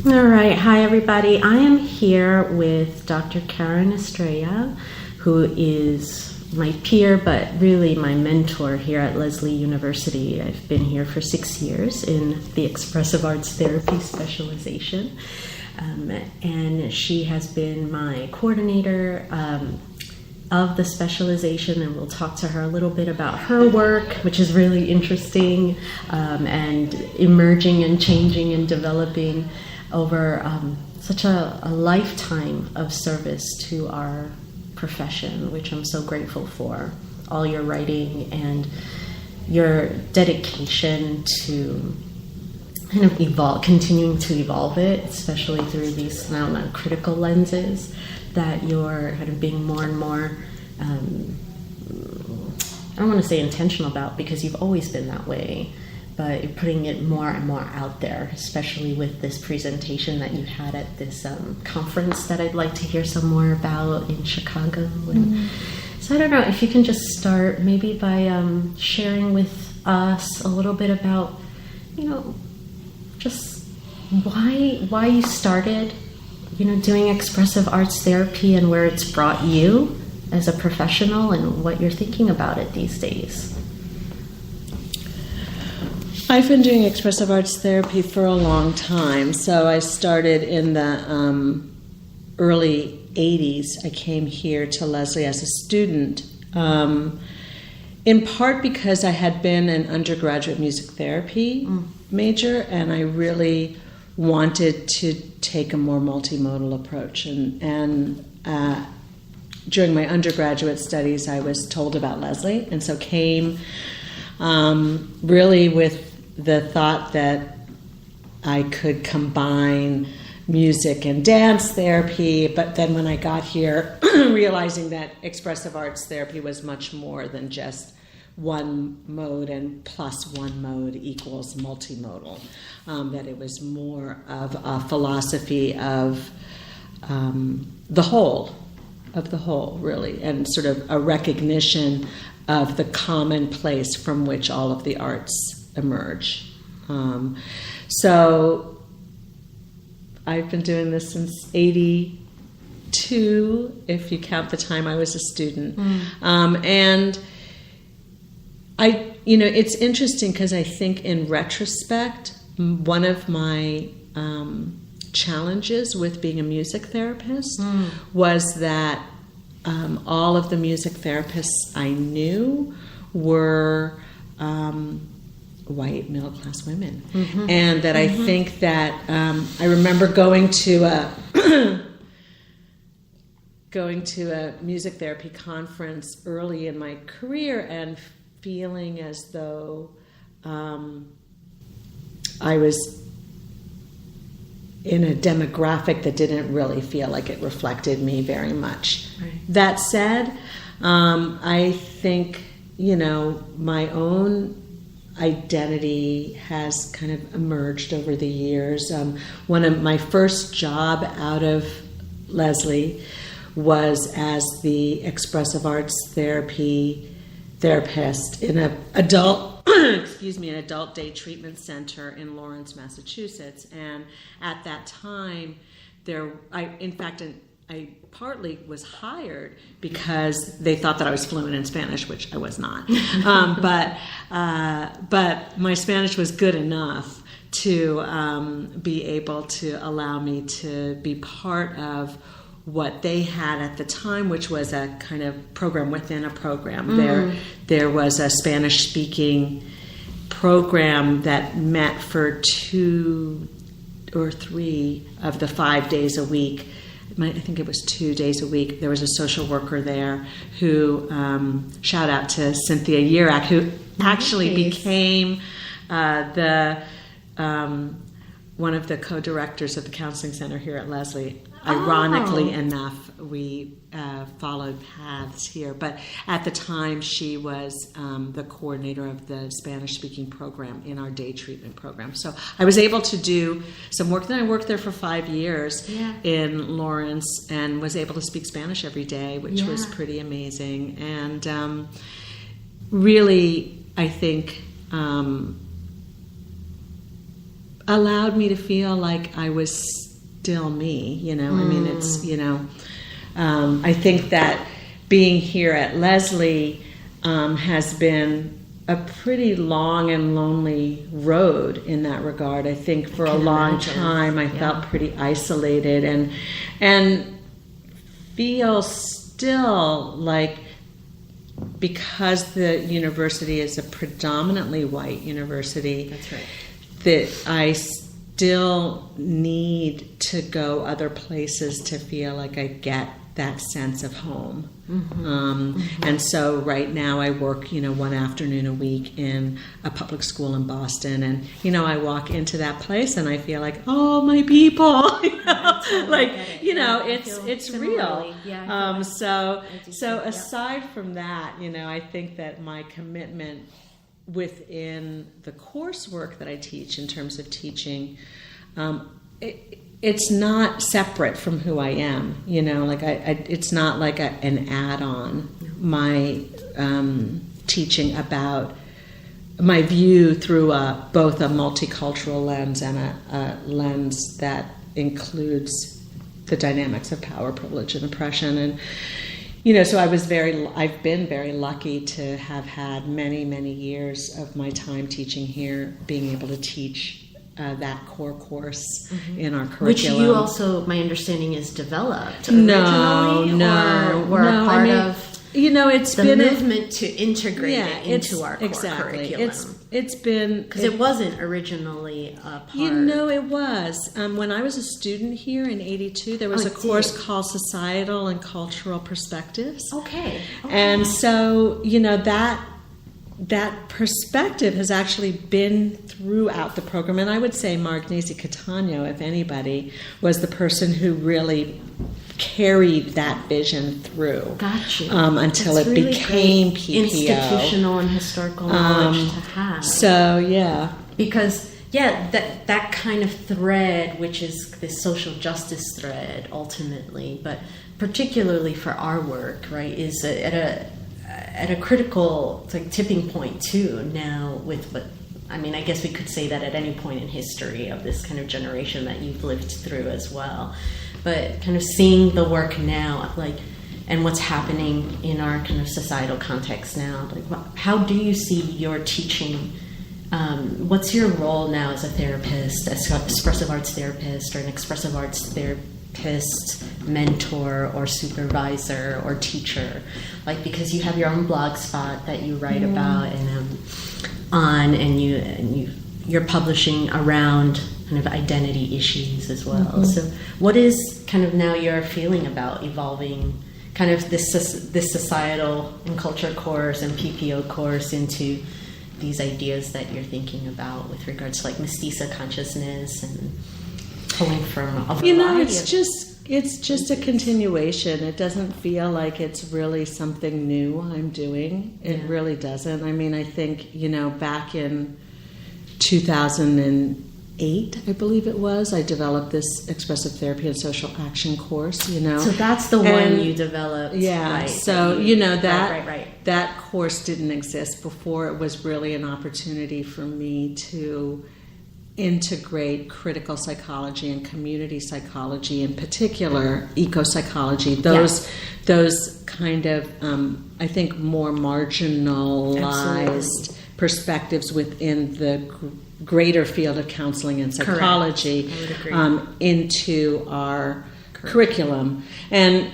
All right. Hi, everybody. I am here with Dr. Karen Estrella, who is my peer, but really my mentor here at Lesley University. I've been here for 6 years in the expressive arts therapy specialization. And she has been my coordinator of the specialization, and we'll talk to her a little bit about her work, which is really interesting and emerging and changing and developing over such a lifetime of service to our profession, which I'm so grateful for. All your writing and your dedication to kind of continuing to evolve it, especially through these critical lenses that you're kind of being more and more, I don't want to say intentional about, because you've always been that way, but you're putting it more and more out there, especially with this presentation that you had at this conference that I'd like to hear some more about in Chicago. And so I don't know if you can just start maybe by sharing with us a little bit about, just why you started, doing expressive arts therapy and where it's brought you as a professional and what you're thinking about it these days. I've been doing expressive arts therapy for a long time. So I started in the early 80s. I came here to Lesley as a student, in part because I had been an undergraduate music therapy major, and I really wanted to take a more multimodal approach. And during my undergraduate studies, I was told about Lesley, and so came really with the thought that I could combine music and dance therapy, but then when I got here, realizing that expressive arts therapy was much more than just one mode and plus one mode equals multimodal, that it was more of a philosophy of the whole, really, and sort of a recognition of the common place from which all of the arts emerge. So I've been doing this since 82, if you count the time I was a student. And it's interesting because I think in retrospect, one of my challenges with being a music therapist was that all of the music therapists I knew were white middle-class women. And that I think that I remember going to a music therapy conference early in my career and feeling as though I was in a demographic that didn't really feel like it reflected me very much. Right. That said, I think, my own identity has kind of emerged over the years. One of my first job out of Lesley was as the expressive arts therapist in an adult day treatment center in Lawrence, Massachusetts. And at that time, I partly was hired because they thought that I was fluent in Spanish, which I was not. But my Spanish was good enough to be able to allow me to be part of what they had at the time, which was a kind of program within a program. There was a Spanish-speaking program that met for 2 or 3 of the 5 days a week. I think it was 2 days a week. There was a social worker there who, shout out to Cynthia Yerak, who actually became one of the co-directors of the counseling center here at Lesley. Ironically enough, we followed paths here. But at the time, she was the coordinator of the Spanish-speaking program in our day treatment program. So I was able to do some work. Then I worked there for 5 years in Lawrence and was able to speak Spanish every day, which was pretty amazing. And really, I think allowed me to feel like I was still me, you know. I mean, it's, you know, I think that being here at Lesley has been a pretty long and lonely road in that regard. I think for a long time I felt pretty isolated and feel still like, because the university is a predominantly white university, that's right, that I still need to go other places to feel like I get that sense of home. And so right now I work, you know, one afternoon a week in a public school in Boston, and, you know, I walk into that place and I feel like, oh, my people, you know, like, you know, it's real. So aside from that, you know, I think that my commitment within the coursework that I teach in terms of teaching, it's not separate from who I am, you know, like it's not like an add-on. My teaching about my view through both a multicultural lens and a lens that includes the dynamics of power, privilege, and oppression. And, you know, so I've been very lucky to have had many, many years of my time teaching here, being able to teach that core course in our curriculum. Which you also, my understanding, is developed originally? No, or part of you know, it's the been movement to integrate it into our core curriculum. It's been... Because it wasn't originally a part. You know, it was. When I was a student here in 82, there was a course called Societal and Cultural Perspectives. Okay. And so, you know, that perspective has actually been throughout the program. And I would say Margnesi Catano, if anybody, was the person who really carried that vision through. Gotcha. Until That's it really became PPO. Institutional and historical knowledge to have. So, yeah. Because, yeah, that kind of thread, which is the social justice thread, ultimately, but particularly for our work, right, is at a critical, like, tipping point too now with what, I mean, I guess we could say that at any point in history of this kind of generation that you've lived through as well, but kind of seeing the work now, like, and what's happening in our kind of societal context now, like, how do you see your teaching? What's your role now as a therapist, as an expressive arts therapist or an expressive arts therapist, mentor or supervisor or teacher? Like, because you have your own blog spot that you write about and you're publishing around kind of identity issues as well. So what is kind of now your feeling about evolving kind of this societal and culture course and PPO course into these ideas that you're thinking about with regards to, like, mestiza consciousness and pulling from a variety? You know, it's just a continuation. It doesn't feel like it's really something new I'm doing. It really doesn't. I mean, I think, you know, back in 2008, I believe it was, I developed this expressive therapy and social action course, you know. So that's the one you developed. Yeah. Right, so, you know, right. that course didn't exist before. It was really an opportunity for me to integrate critical psychology and community psychology, in particular eco-psychology, those kind of I think more marginalized perspectives within the greater field of counseling and psychology into our curriculum. And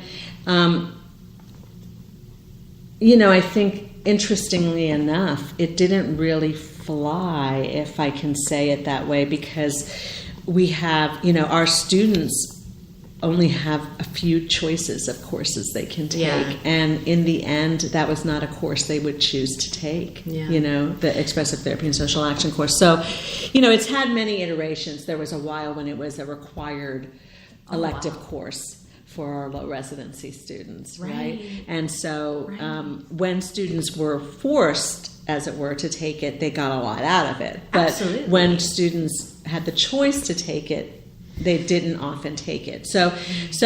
you know, I think interestingly enough, it didn't really fly, if I can say it that way, because we have, you know, our students only have a few choices of courses they can take, and in the end that was not a course they would choose to take, you know, the expressive therapy and social action course. So, you know, it's had many iterations. There was a while when it was a required elective course for our low residency students, right? And so when students were forced, as it were, to take it, they got a lot out of it. But when students had the choice to take it, they didn't often take it. So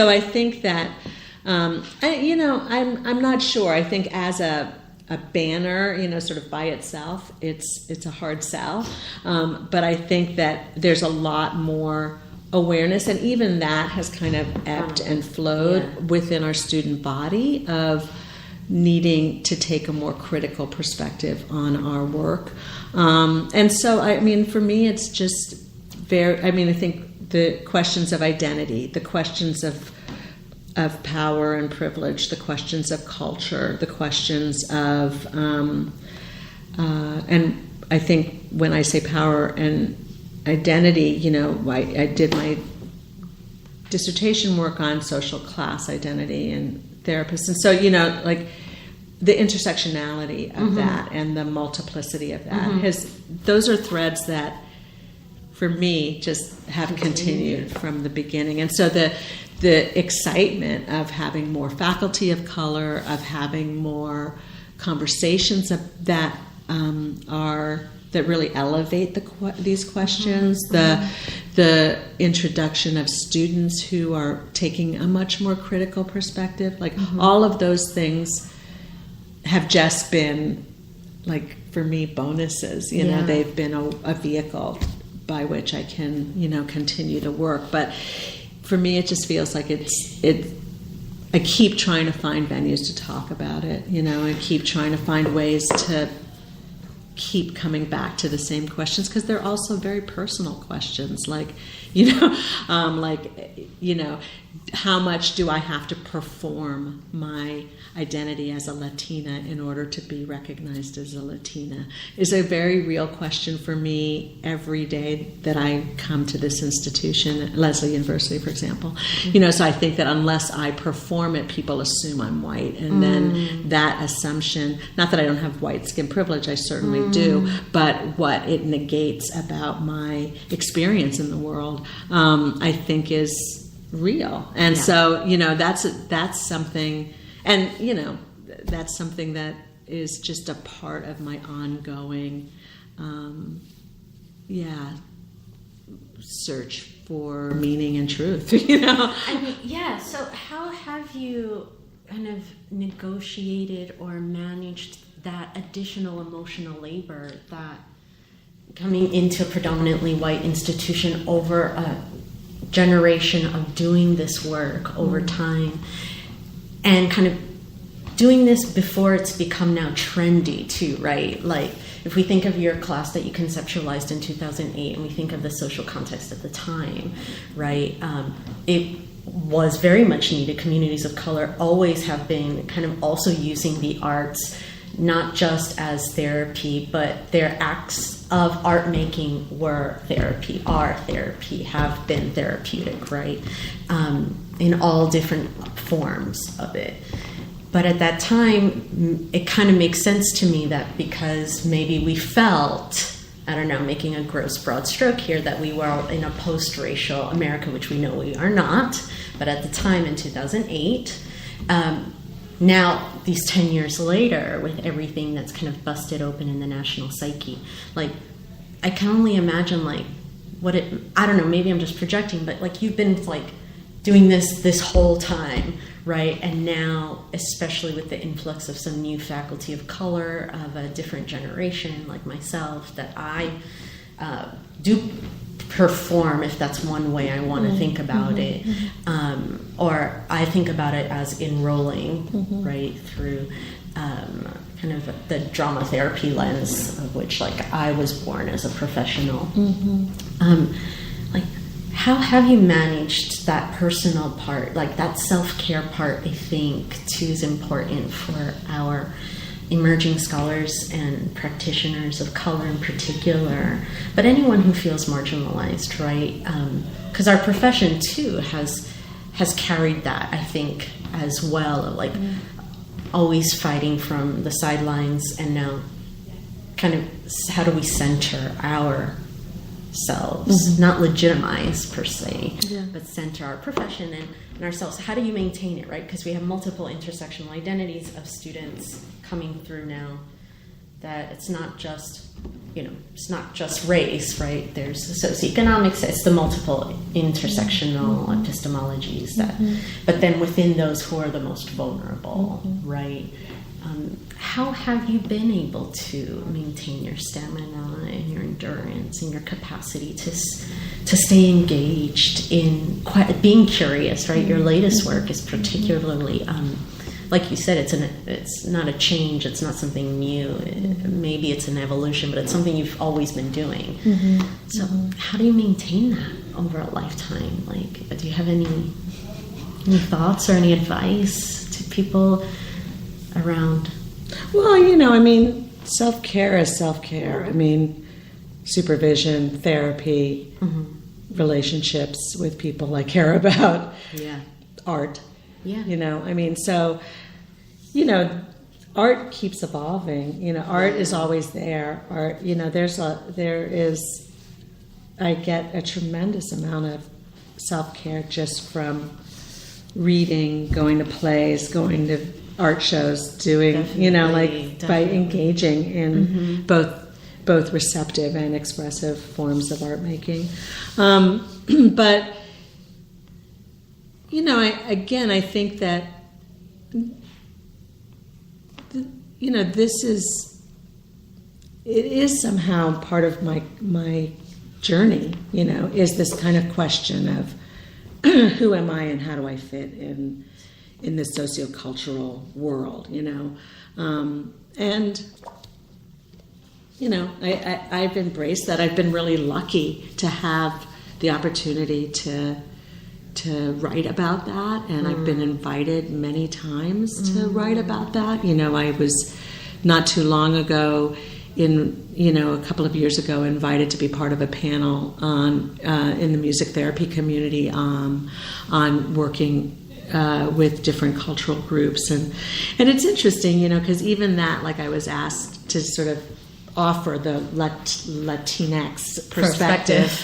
I think that, I'm not sure. I think as a a banner, sort of by itself, it's a hard sell. But I think that there's a lot more awareness, and even that has kind of ebbed and flowed within our student body of needing to take a more critical perspective on our work. And so, for me, it's just I think the questions of identity, the questions of power and privilege, the questions of culture, the questions of, and I think when I say power and identity, I did my dissertation work on social class identity and therapists. And so, like the intersectionality of that and the multiplicity of that, those are threads that, for me, just have continued from the beginning. And so the excitement of having more faculty of color, of having more conversations that really elevate these questions, the introduction of students who are taking a much more critical perspective, like all of those things have just been, like, for me, bonuses. They've been a vehicle by which I can continue to work. But for me, it just feels like I keep trying to find venues to talk about it, I keep trying to find ways to keep coming back to the same questions, because they're also very personal questions, like, how much do I have to perform my identity as a Latina in order to be recognized as a Latina, is a very real question for me every day that I come to this institution, Lesley University, for example. So I think that unless I perform it, people assume I'm white, and then that assumption, not that I don't have white skin privilege, I certainly do, but what it negates about my experience in the world, I think is real. And so, that's something, and, that's something that is just a part of my ongoing, search for meaning and truth, So how have you kind of negotiated or managed that additional emotional labor that coming into a predominantly white institution over a generation of doing this work over time, and kind of doing this before it's become now trendy too, right? Like, if we think of your class that you conceptualized in 2008 and we think of the social context at the time, right? It was very much needed. Communities of color always have been kind of also using the arts, not just as therapy, but their acts of art making were therapy, are therapy, have been therapeutic, right? In all different forms of it. But at that time, it kind of makes sense to me that because maybe we felt, I don't know, making a gross broad stroke here, that we were in a post-racial America, which we know we are not, but at the time in 2008, now, these 10 years later, with everything that's kind of busted open in the national psyche, like, I can only imagine, like, I don't know, maybe I'm just projecting, but, like, you've been, like, doing this whole time, right? And now, especially with the influx of some new faculty of color, of a different generation, like myself, that I do perform, if that's one way I want to think about it, or I think about it as enrolling, right, through kind of the drama therapy lens, of which, like, I was born as a professional. Like, how have you managed that personal part, like that self-care part? I think too is important for our emerging scholars and practitioners of color in particular, but anyone who feels marginalized, right? Because our profession too has carried that, I think, as well, like always fighting from the sidelines, and now kind of how do we center ourselves, not legitimize per se, but center our profession and ourselves. How do you maintain it, right? Because we have multiple intersectional identities of students coming through now, that it's not just, it's not just race, right? There's socioeconomics, it's the multiple intersectional epistemologies that, but then within those, who are the most vulnerable, right? how have you been able to maintain your stamina and your endurance and your capacity to stay engaged in being curious, right? Your latest work is particularly, like you said, it's not a change, it's not something new. Maybe it's an evolution, but it's something you've always been doing. So how do you maintain that over a lifetime? Like, do you have any thoughts or any advice to people around? Well, self-care is self-care. Supervision, therapy, relationships with people I care about, art. Art keeps evolving. Art is always there. Art, I get a tremendous amount of self-care just from reading, going to plays, going to art shows, doing, by engaging in both receptive and expressive forms of art making. But, I think that, it is somehow part of my journey, is this kind of question of who am I and how do I fit in this sociocultural world, I've embraced that. I've been really lucky to have the opportunity to write about that, and I've been invited many times to write about that. I was not too long ago, a couple of years ago, invited to be part of a panel on in the music therapy community on working with different cultural groups, and it's interesting, because even that, like, I was asked to sort of offer the Latinx perspective.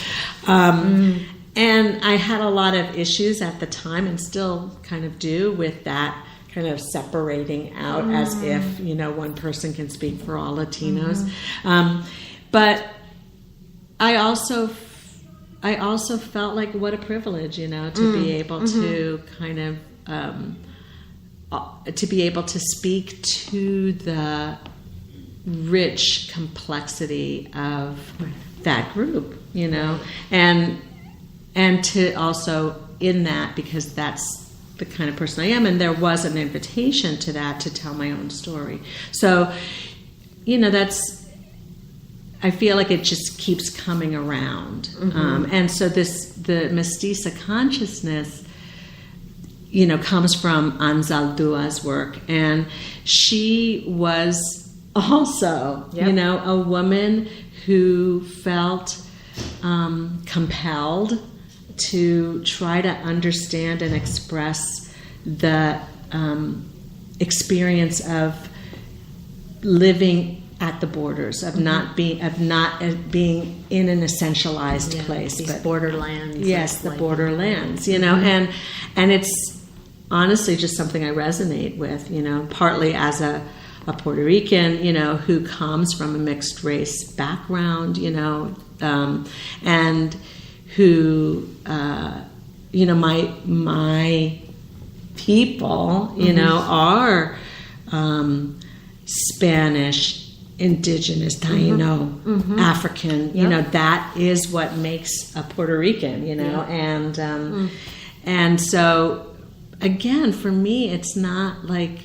And I had a lot of issues at the time, and still kind of do, with that kind of separating out as if, one person can speak for all Latinos. But I also felt like what a privilege, to be able to kind of to be able to speak to the rich complexity of that group, and to also, in that, because that's the kind of person I am, and there was an invitation to that, to tell my own story. So, I feel like it just keeps coming around. And so the mestiza consciousness, comes from Anzaldua's work, and she was also, a woman who felt compelled to try to understand and express the experience of living at the borders, of not being in an essentialized place, these but borderlands. Yes, the borderlands, and it's honestly just something I resonate with, partly as a Puerto Rican, who comes from a mixed race background, and who, my people, are Spanish, indigenous, Taino, African, that is what makes a Puerto Rican, and so, again, for me, it's not like,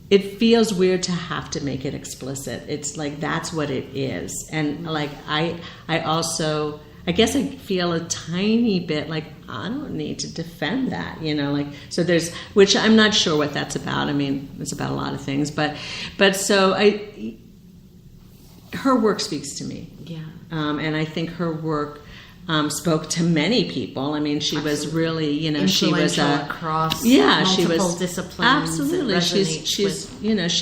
it feels weird to have to make it explicit. It's like, that's what it is. And like, I guess I feel a tiny bit like, I don't need to defend that, so there's, which I'm not sure what that's about. It's about a lot of things, but so her work speaks to me. Yeah. And I think her work spoke to many people. She was really, she was across multiple disciplines. Absolutely, she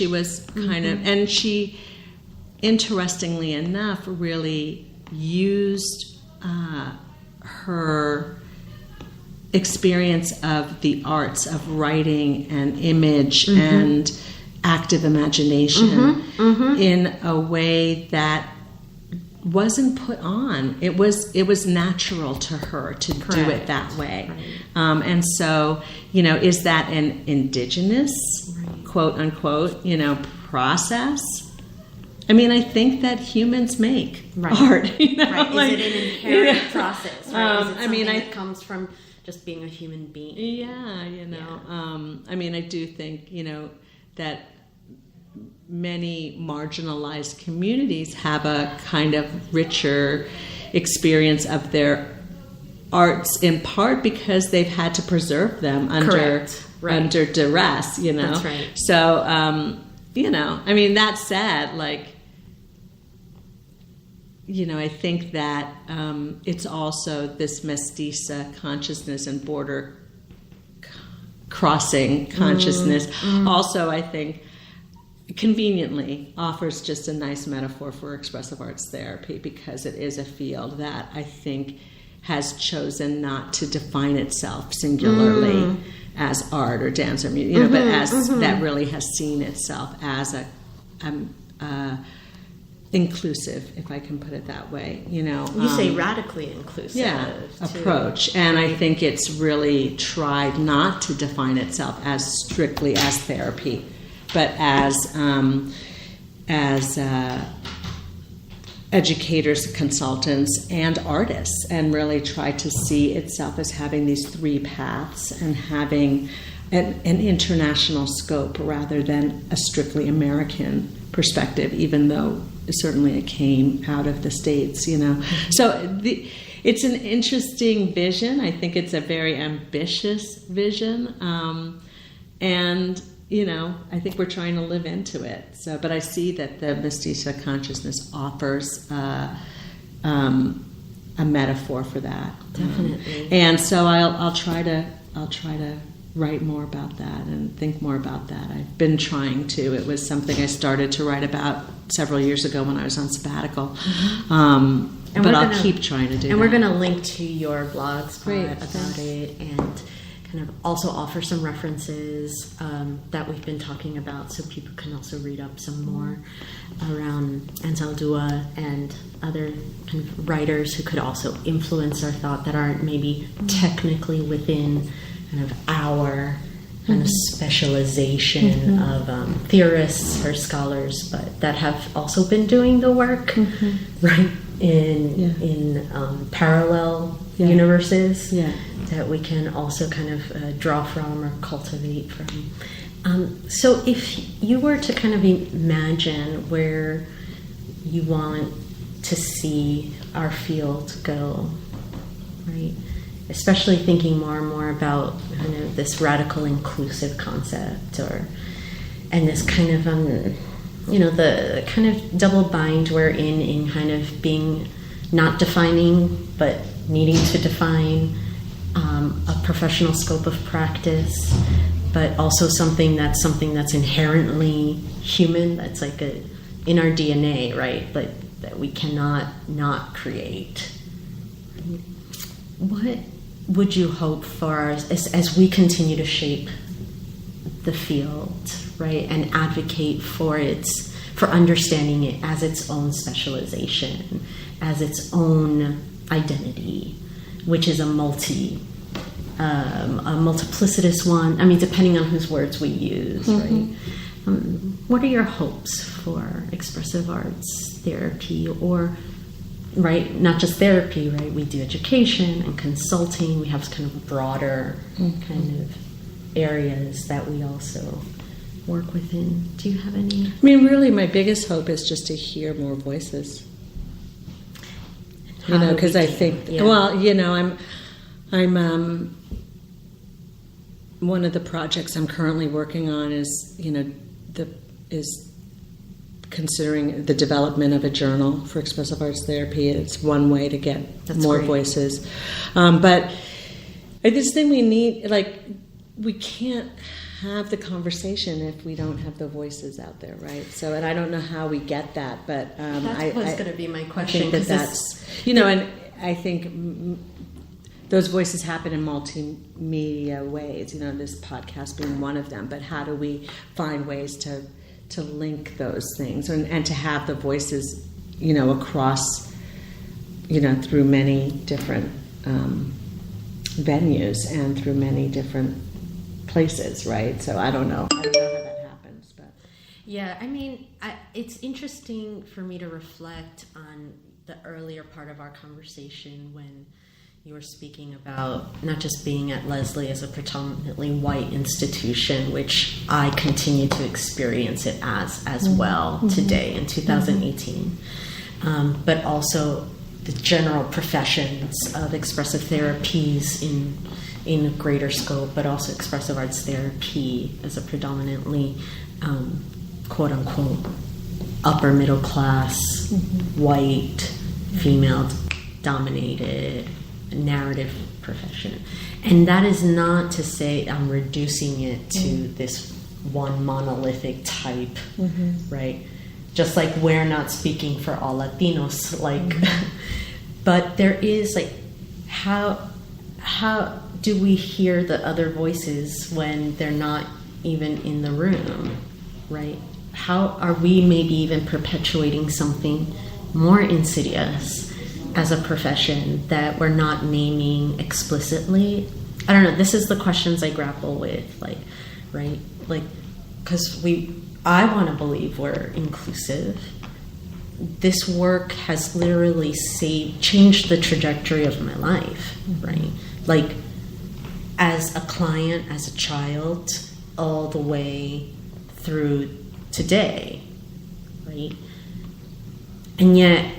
was kind of, and she, interestingly enough, really used her experience of the arts, of writing and image and active imagination in a way that wasn't put on. It was natural to her to do it that way. Right. And so, is that an indigenous, quote unquote, process? I mean, I think that humans make art. Right. Is it an inherent process? Right? Is it something that comes from just being a human being? Yeah, I mean, I do think, that many marginalized communities have a kind of richer experience of their arts, in part because they've had to preserve them under duress, That's right. So, I mean, that said, I think that it's also this mestiza consciousness and border crossing consciousness. Also, I think, conveniently offers just a nice metaphor for expressive arts therapy, because it is a field that I think has chosen not to define itself singularly as art or dance or music, but as that really has seen itself as a inclusive, if I can put it that way. You say radically inclusive approach, and I think it's really tried not to define itself as strictly as therapy, but as educators, consultants, and artists, and really try to see itself as having these three paths and having an international scope rather than a strictly American perspective, even though certainly it came out of the States, So it's an interesting vision. I think it's a very ambitious vision, and I think we're trying to live into it. So, but I see that the mestiza consciousness offers a metaphor for that. Definitely. And so I'll try to write more about that and think more about that. I've been trying to. It was something I started to write about several years ago when I was on sabbatical. But I'll keep trying to do that. And we're going to link to your blog spot about it, and kind of also offer some references that we've been talking about, so people can also read up some more around Anzaldúa and other kind of writers who could also influence our thought that aren't maybe technically within kind of our kind of specialization of theorists or scholars, but that have also been doing the work, right, in parallel universes that we can also kind of draw from or cultivate from. So if you were to kind of imagine where you want to see our field go, right? Especially thinking more and more about kind of this radical inclusive concept, and this kind of the kind of double bind we're in kind of being not defining but needing to define a professional scope of practice, but also something that's inherently human, that's like in our DNA, right? Like that we cannot not create. What would you hope for as we continue to shape the field, right, and advocate for understanding it as its own specialization, as its own identity, which is a multiplicitous one? I mean, depending on whose words we use, right? What are your hopes for expressive arts therapy, or right, not just therapy, right? We do education and consulting. We have kind of broader kind of areas that we also work within. Do you have any? I mean, really, my biggest hope is just to hear more voices. Because I think, I'm one of the projects I'm currently working on is considering the development of a journal for expressive arts therapy. It's one way to get more voices. But I just think we need, we can't have the conversation if we don't have the voices out there, right? So, and I don't know how we get that, but that was going to be my question. I think that's and I think those voices happen in multimedia ways. This podcast being one of them. But how do we find ways to link those things and to have the voices, across through many different venues and through many different places, right? So I don't know how that happens, but yeah, I mean, it's interesting for me to reflect on the earlier part of our conversation when you were speaking about not just being at Lesley as a predominantly white institution, which I continue to experience it as well today in 2018, but also the general professions of expressive therapies in a greater scope, but also expressive arts therapy as a predominantly quote unquote upper middle class, white, female dominated narrative profession. And that is not to say I'm reducing it to this one monolithic type, right? Just like we're not speaking for all Latinos, but there is how do we hear the other voices when they're not even in the room, right? How are we maybe even perpetuating something more insidious as a profession that we're not naming explicitly? I don't know. This is the questions I grapple with, right? Because I want to believe we're inclusive. This work has literally changed the trajectory of my life, right? As a client, as a child, all the way through today, right? And yet,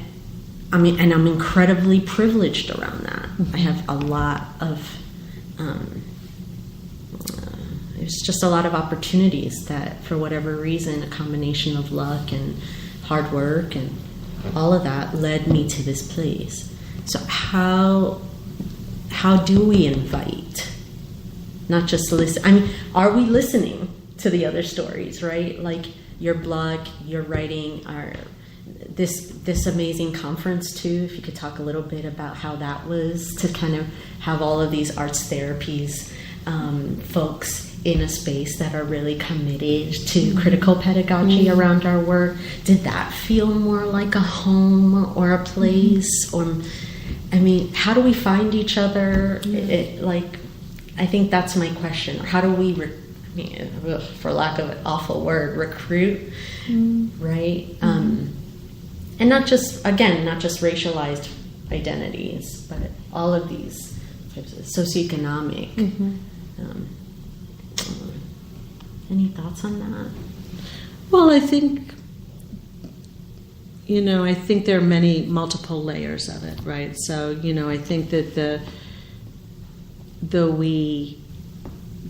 I'm incredibly privileged around that. I have a lot of, there's just a lot of opportunities that, for whatever reason, a combination of luck and hard work and all of that led me to this place. So how do we invite? Not just listen. Are we listening to the other stories, right? Like your blog, your writing, this amazing conference too. If you could talk a little bit about how that was to kind of have all of these arts therapies folks in a space that are really committed to critical pedagogy around our work. Did that feel more like a home or a place? Or, how do we find each other? I think that's my question. How do we, for lack of an awful word, recruit, right? And not just racialized identities, but all of these types of socioeconomic. Any thoughts on that? Well, I think, there are many multiple layers of it, right? So, I think that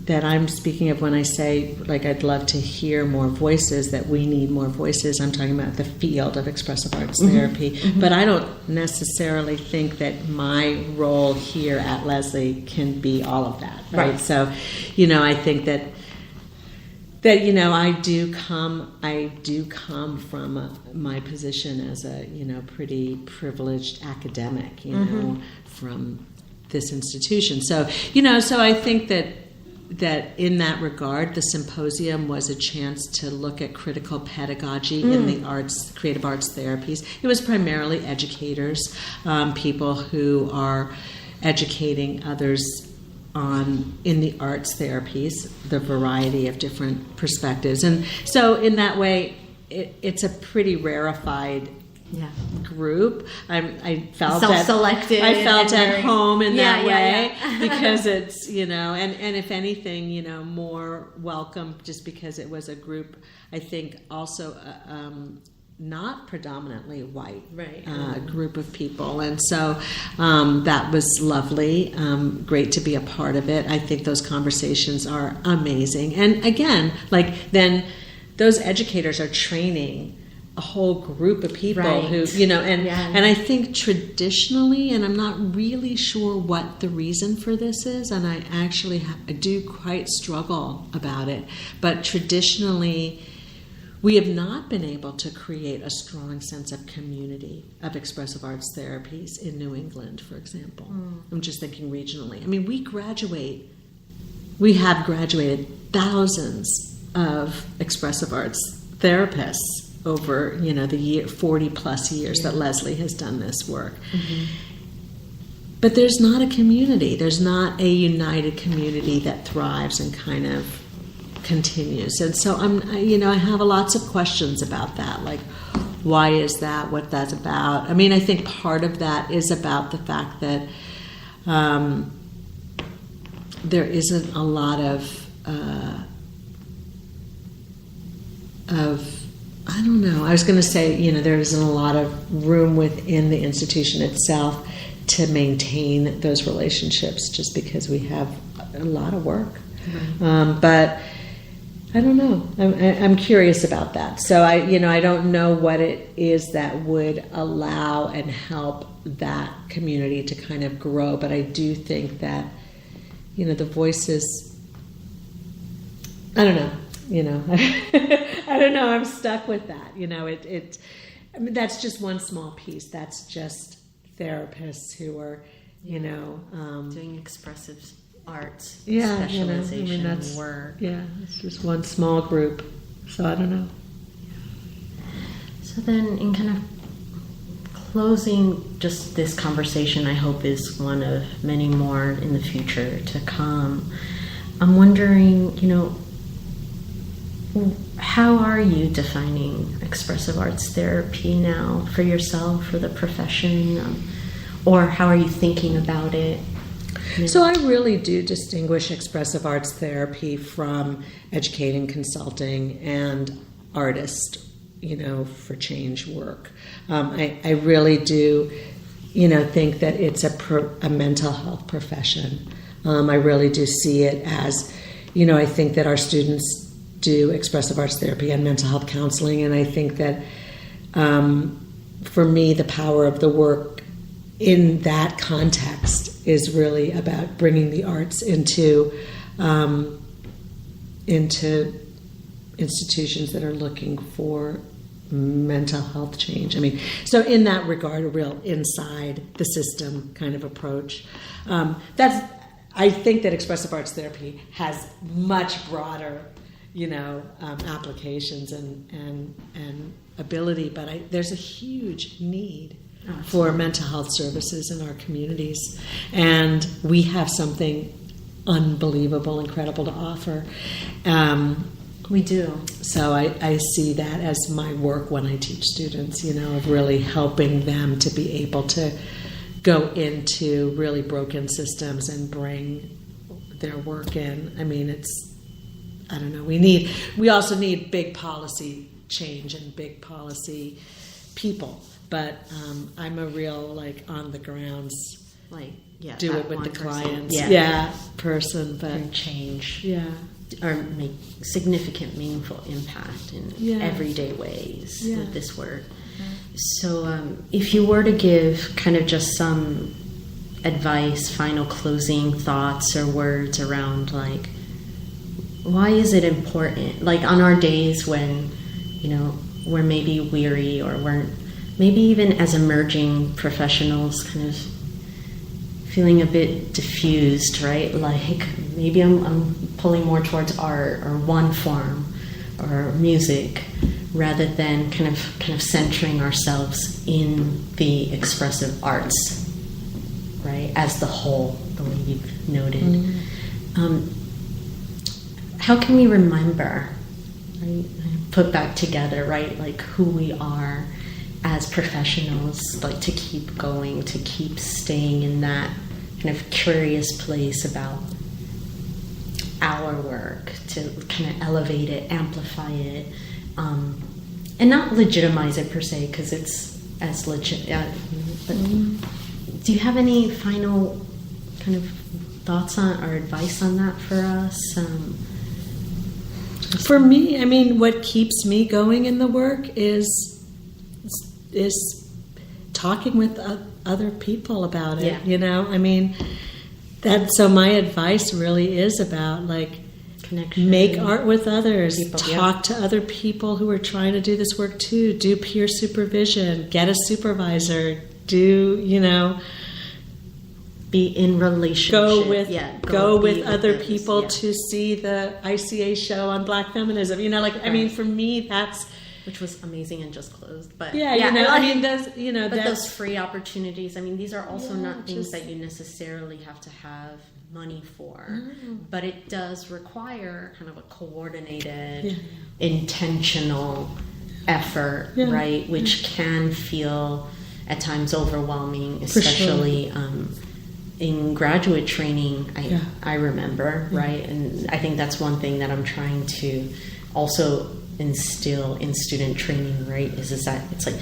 that I'm speaking of when I say, I'd love to hear more voices, that we need more voices. I'm talking about the field of expressive arts therapy. But I don't necessarily think that my role here at Lesley can be all of that, right? So, I think that I do come from my position as a, pretty privileged academic, from this institution. So, so I think that in that regard, the symposium was a chance to look at critical pedagogy in the arts, creative arts therapies. It was primarily educators, people who are educating others in the arts therapies, the variety of different perspectives. And so in that way, it's a pretty rarefied group. I felt self-selected. I felt at home in that way because it's, and if anything, more welcome, just because it was a group, I think also not predominantly white group of people. And so that was lovely. Great to be a part of it. I think those conversations are amazing. And again, then those educators are training a whole group of people who, and I think traditionally, and I'm not really sure what the reason for this is, and I actually I do quite struggle about it, but traditionally, we have not been able to create a strong sense of community of expressive arts therapies in New England, for example. I'm just thinking regionally. We have graduated thousands of expressive arts therapists over, the 40 plus years that Lesley has done this work. Mm-hmm. But there's not a community. There's not a united community that thrives and kind of continues. And so I have lots of questions about that. Like, why is that? What that's about? I mean, I think part of that is about the fact that there isn't a lot of I don't know. I was going to say, there isn't a lot of room within the institution itself to maintain those relationships, just because we have a lot of work. Right. But I don't know. I'm curious about that. So I don't know what it is that would allow and help that community to kind of grow. But I do think that, the voices, I don't know. I don't know. I'm stuck with that. I mean, that's just one small piece. That's just therapists who are, doing expressive arts, specialization, work. Yeah, it's just one small group. So I don't know. So then, in kind of closing just this conversation, I hope is one of many more in the future to come. I'm wondering, how are you defining expressive arts therapy now for yourself, for the profession, or how are you thinking about it? So I really do distinguish expressive arts therapy from educating, consulting, and artist, for change work. I really do, think that it's a mental health profession. I really do see it as, I think that our students do expressive arts therapy and mental health counseling, and I think that for me, the power of the work in that context is really about bringing the arts into institutions that are looking for mental health change. I mean, so in that regard, a real inside the system kind of approach. I think that expressive arts therapy has much broader, applications and ability, but there's a huge need for mental health services in our communities, and we have something unbelievable, incredible to offer. We do. So I see that as my work when I teach students, of really helping them to be able to go into really broken systems and bring their work in. I mean, I don't know, we also need big policy change and big policy people, but I'm a real, on the grounds, do it with the clients, person, but change. Yeah. Or make significant, meaningful impact in everyday ways with this work. So if you were to give kind of just some advice, final closing thoughts or words around, why is it important? On our days when, we're maybe weary, or we're maybe even as emerging professionals kind of feeling a bit diffused, right? Maybe I'm pulling more towards art or one form or music, rather than kind of centering ourselves in the expressive arts, right? As the whole, the way you've noted. Mm-hmm. How can we remember, right? Put back together, right? Who we are as professionals, to keep going, to keep staying in that kind of curious place about our work, to kind of elevate it, amplify it, and not legitimize it per se, because it's as legit. But do you have any final kind of thoughts on or advice on that for us? For me, I mean, what keeps me going in the work is talking with other people about it. I mean, so my advice really is about connection, make art with others, talk to other people who are trying to do this work too, do peer supervision, get a supervisor, be in relationship, go with other people to see the ICA show on Black feminism. I mean, for me, that's which was amazing and just closed. But yeah, you know, I mean, that's, you know, but that's, those free opportunities, I mean, these are also not things just, that you necessarily have to have money for, but it does require kind of a coordinated, intentional effort, right? Which can feel at times overwhelming, especially in graduate training. I remember, right? And I think that's one thing that I'm trying to also instill in student training, right? Is that it's like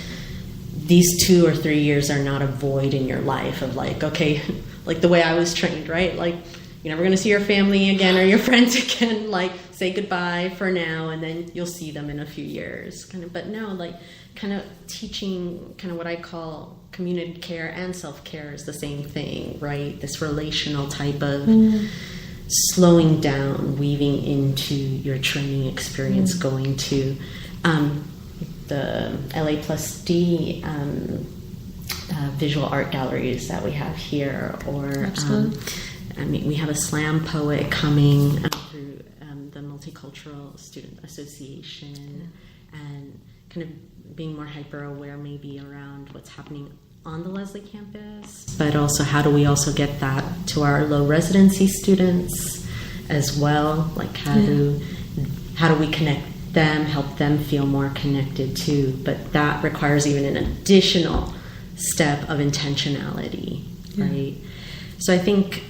these 2 or 3 years are not a void in your life of like, okay, like the way I was trained, right? Like you're never going to see your family again or your friends again. Like say goodbye for now, and then you'll see them in a few years. Kind of, but no, like kind of teaching kind of what I call community care and self-care is the same thing, right? This relational type of slowing down, weaving into your training experience, going to the LA Plus D visual art galleries that we have here, or I mean, we have a slam poet coming through the Multicultural Student Association, and kind of being more hyper aware maybe around what's happening on the Lesley campus, but also how do we also get that to our low residency students as well? Like how do we connect them, help them feel more connected too? But that requires even an additional step of intentionality, right? So I think,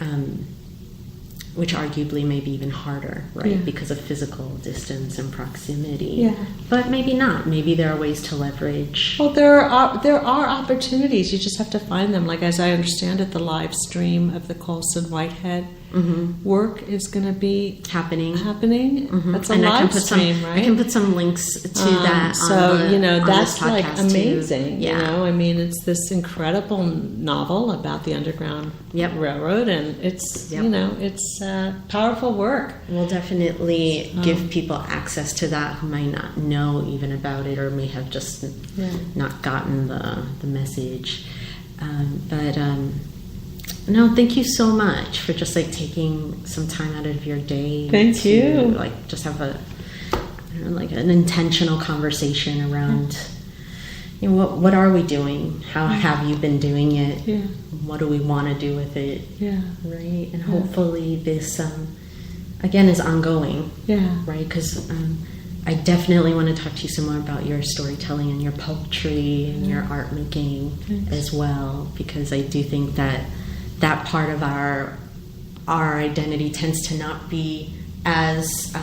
which arguably may be even harder, right? Because of physical distance and proximity. But maybe not. Maybe there are ways to leverage. Well, there are opportunities. You just have to find them. Like, as I understand it, the live stream of the Colson Whitehead work is going to be happening. That's a live stream, right? I can put some links to that. So you know, that's like amazing. Yeah. You know, I mean, it's this incredible novel about the Underground Railroad, and it's you know, it's powerful work. We'll definitely give people access to that who might not know even about it, or may have just not gotten the message. No, thank you so much for just like taking some time out of your day. Thank you. Like just have like an intentional conversation around, you know, what are we doing? How have you been doing it? What do we want to do with it? Right. And hopefully this again is ongoing. Right. Because I definitely want to talk to you some more about your storytelling and your poetry and your art making as well, because I do think that part of our identity tends to not be as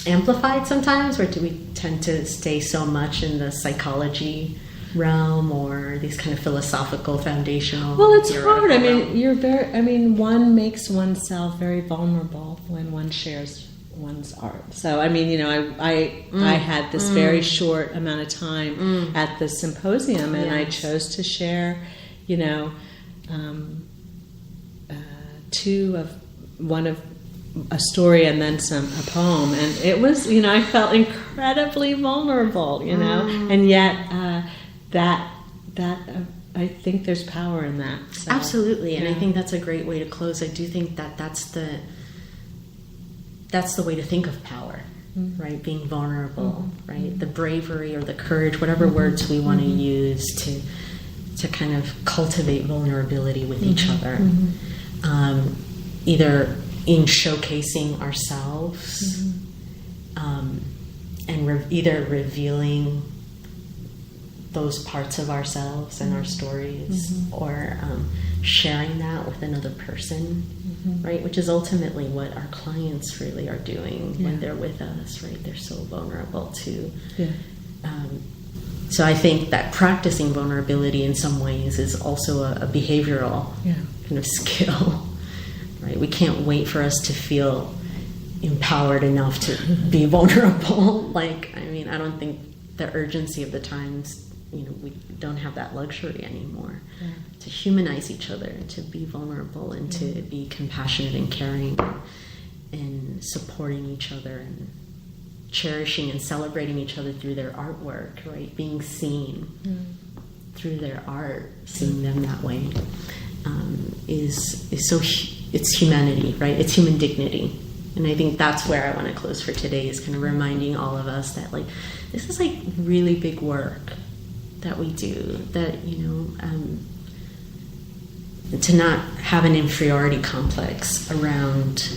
amplified sometimes, or do we tend to stay so much in the psychology realm or these kind of philosophical foundational? Well, it's hard. I realm. mean, one makes oneself very vulnerable when one shares one's art. So I mean, you know, I had this very short amount of time at the symposium, and I chose to share, you know, one of a story and then a poem, and it was, you know, I felt incredibly vulnerable, you know, and yet that I think there's power in that. So, absolutely, and I think that's a great way to close. I do think that that's the way to think of power, right? Being vulnerable, right? The bravery or the courage, whatever words we want to use to kind of cultivate vulnerability with each other. Either in showcasing ourselves and either revealing those parts of ourselves and our stories, or sharing that with another person, right? Which is ultimately what our clients really are doing when they're with us, right? They're so vulnerable too. So I think that practicing vulnerability in some ways is also a behavioral kind of skill, right? We can't wait for us to feel empowered enough to be vulnerable. Like, I mean, I don't think the urgency of the times, you know, we don't have that luxury anymore to humanize each other, to be vulnerable, and to be compassionate and caring and supporting each other and cherishing and celebrating each other through their artwork, right? Being seen through their art, seeing them that way is so, it's humanity, right? It's human dignity. And I think that's where I want to close for today, is kind of reminding all of us that, like, this is like really big work that we do, that, you know, to not have an inferiority complex around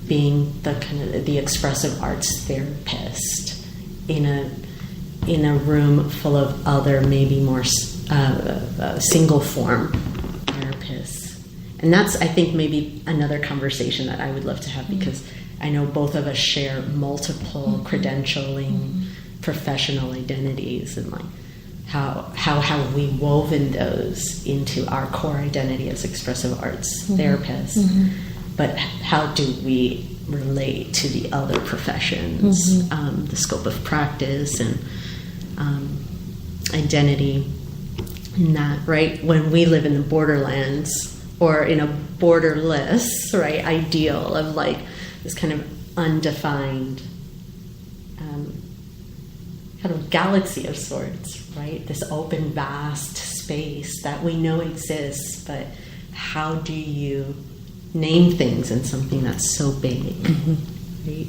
being the kind of the expressive arts therapist in a room full of other, maybe more single form therapists. And that's, I think, maybe another conversation that I would love to have, because I know both of us share multiple credentialing professional identities, and like how have we woven those into our core identity as expressive arts therapists, but how do we relate to the other professions, the scope of practice and identity, and that, right, when we live in the borderlands, or in a borderless, right, ideal of like this kind of undefined kind of galaxy of sorts, right? This open, vast space that we know exists, but how do you name things in something that's so big, right?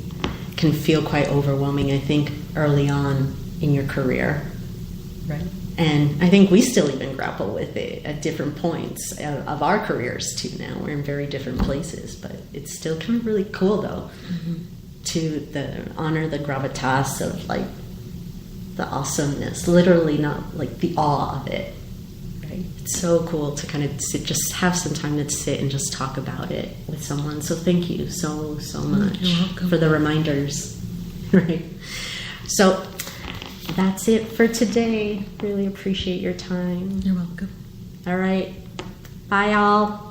Can feel quite overwhelming, I think, early on in your career, right? And I think we still even grapple with it at different points of our careers too now. We're in very different places, but it's still kind of really cool, though, to honor the gravitas of, like, the awesomeness, literally, not like the awe of it, right? It's so cool to kind of just have some time to sit and just talk about it with someone. So thank you so much for the reminders, right? So that's it for today. Really appreciate your time. You're welcome. All right. Bye, all.